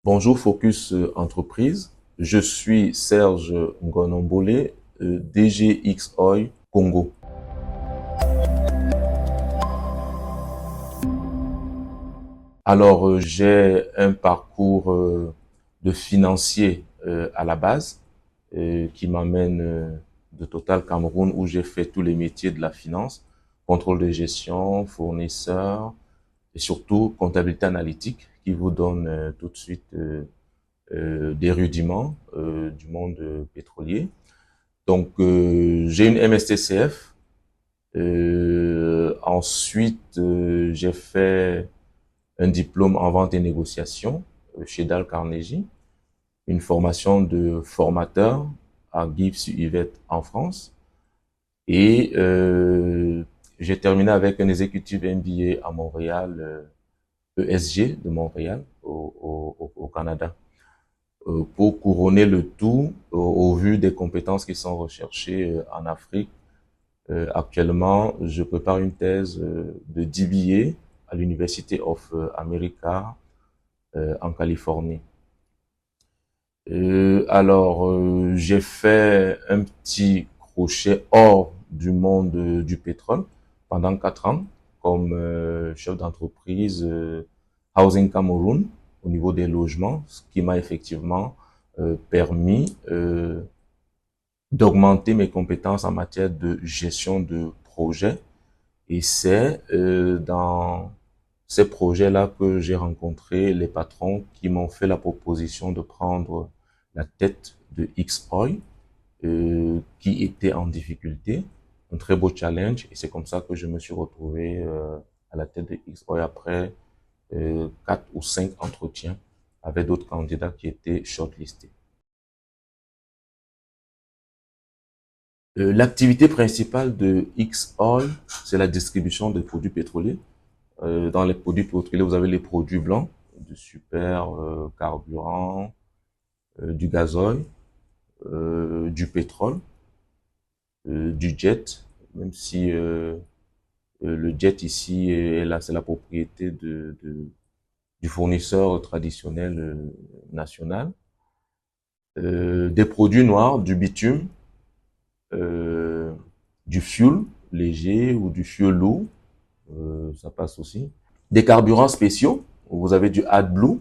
Bonjour Focus Entreprise, je suis Serge Ngonombole, DGX Oil Congo. Alors, j'ai un parcours de financier à la base qui m'amène de Total Cameroun où j'ai fait tous les métiers de la finance, contrôle de gestion, fournisseur et surtout comptabilité analytique qui vous donne tout de suite des rudiments du monde pétrolier. Donc, j'ai une MSTCF. Ensuite, j'ai fait un diplôme en vente et négociation chez Dal Carnegie, une formation de formateur à Gibbs-Yvette en France. Et j'ai terminé avec un executive MBA à Montréal, ESG de Montréal, au Canada. Pour couronner le tout, au vu des compétences qui sont recherchées en Afrique. Actuellement, je prépare une thèse de DBA à l'University of America en Californie. J'ai fait un petit crochet hors du monde du pétrole pendant 4 ans comme chef d'entreprise Housing Cameroun au niveau des logements, ce qui m'a effectivement permis d'augmenter mes compétences en matière de gestion de projet. Et c'est dans ces projets-là que j'ai rencontré les patrons qui m'ont fait la proposition de prendre la tête de X-Oil, qui était en difficulté, un très beau challenge. Et c'est comme ça que je me suis retrouvé à la tête de X-Oil après 4 ou 5 entretiens avec d'autres candidats qui étaient shortlistés. L'activité principale de X-Oil, c'est la distribution de produits pétroliers. Dans les produits pétroliers, vous avez les produits blancs, du super carburant, du gazoil, du pétrole, du jet, même si le jet ici est là, c'est la propriété du fournisseur traditionnel national. Des produits noirs, du bitume, euh, du fuel léger ou du fuel lourd, ça passe aussi. Des carburants spéciaux, vous avez du AdBlue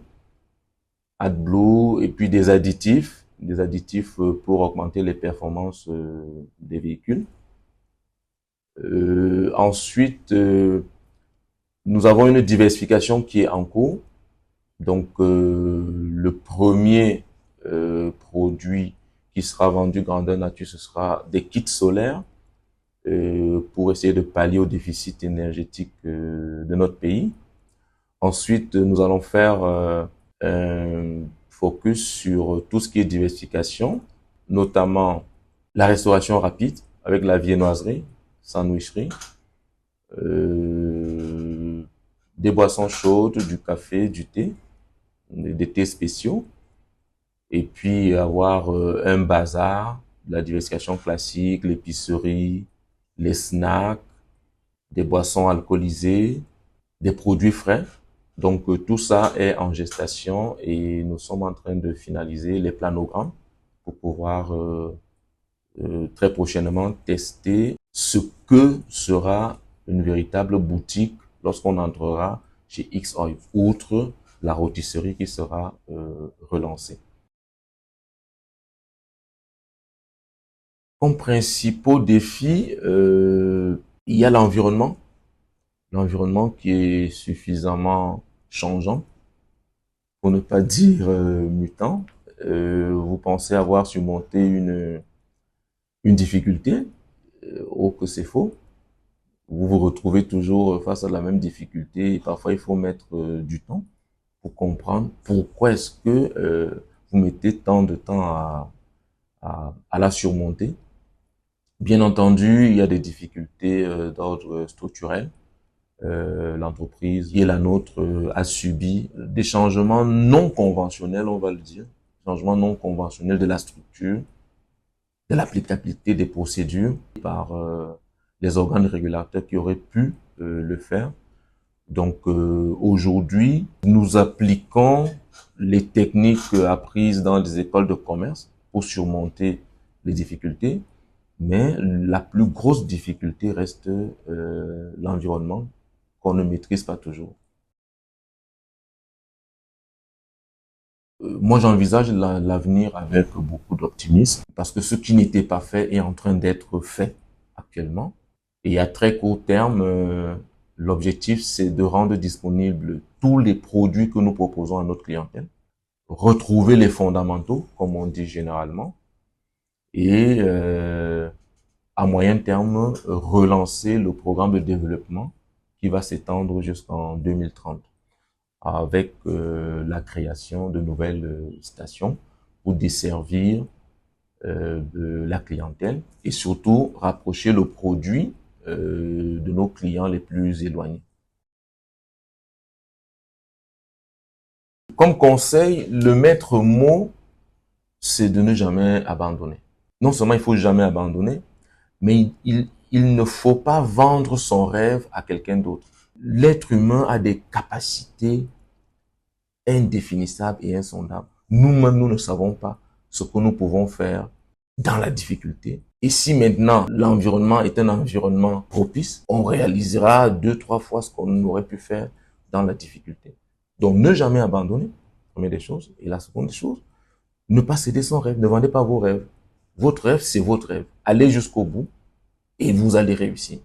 et puis des additifs pour augmenter les performances des véhicules. Ensuite, nous avons une diversification qui est en cours. Donc, le premier produit qui sera vendu grandeur nature, ce sera des kits solaires pour essayer de pallier au déficit énergétique de notre pays. Ensuite, nous allons faire un focus sur tout ce qui est diversification, notamment la restauration rapide avec la viennoiserie, sandwicherie, euh, des boissons chaudes, du café, du thé, des thés spéciaux, et puis avoir un bazar, la diversification classique, l'épicerie, les snacks, des boissons alcoolisées, des produits frais. Donc tout ça est en gestation et nous sommes en train de finaliser les planogrammes pour pouvoir très prochainement tester ce que sera une véritable boutique lorsqu'on entrera chez X-Oil, outre la rôtisserie qui sera relancée. Comme principaux défis, il y a l'environnement qui est suffisamment changeant, pour ne pas dire mutant. Vous pensez avoir surmonté une difficulté, oh que c'est faux. Vous vous retrouvez toujours face à la même difficulté et parfois il faut mettre du temps pour comprendre pourquoi est-ce que vous mettez tant de temps à la surmonter. Bien entendu, il y a des difficultés d'ordre structurel. L'entreprise qui est la nôtre a subi des changements non conventionnels, on va le dire, changements non conventionnels de la structure, de l'applicabilité des procédures par les organes régulateurs qui auraient pu le faire. Donc aujourd'hui, nous appliquons les techniques apprises dans les écoles de commerce pour surmonter les difficultés, mais la plus grosse difficulté reste l'environnement qu'on ne maîtrise pas toujours. Moi, j'envisage l'avenir avec beaucoup d'optimisme parce que ce qui n'était pas fait est en train d'être fait actuellement. Et à très court terme, l'objectif, c'est de rendre disponibles tous les produits que nous proposons à notre clientèle, retrouver les fondamentaux, comme on dit généralement, et à moyen terme, relancer le programme de développement qui va s'étendre jusqu'en 2030 avec la création de nouvelles stations pour desservir de la clientèle et surtout rapprocher le produit de nos clients les plus éloignés. Comme conseil, le maître mot, c'est de ne jamais abandonner. Non seulement il faut jamais abandonner, mais il ne faut pas vendre son rêve à quelqu'un d'autre. L'être humain a des capacités indéfinissables et insondables. Nous-mêmes, nous ne savons pas ce que nous pouvons faire dans la difficulté. Et si maintenant l'environnement est un environnement propice, on réalisera 2, 3 fois ce qu'on aurait pu faire dans la difficulté. Donc ne jamais abandonner, première des choses. Et la seconde des choses, ne pas céder son rêve, ne vendez pas vos rêves. Votre rêve, c'est votre rêve. Allez jusqu'au bout et vous allez réussir.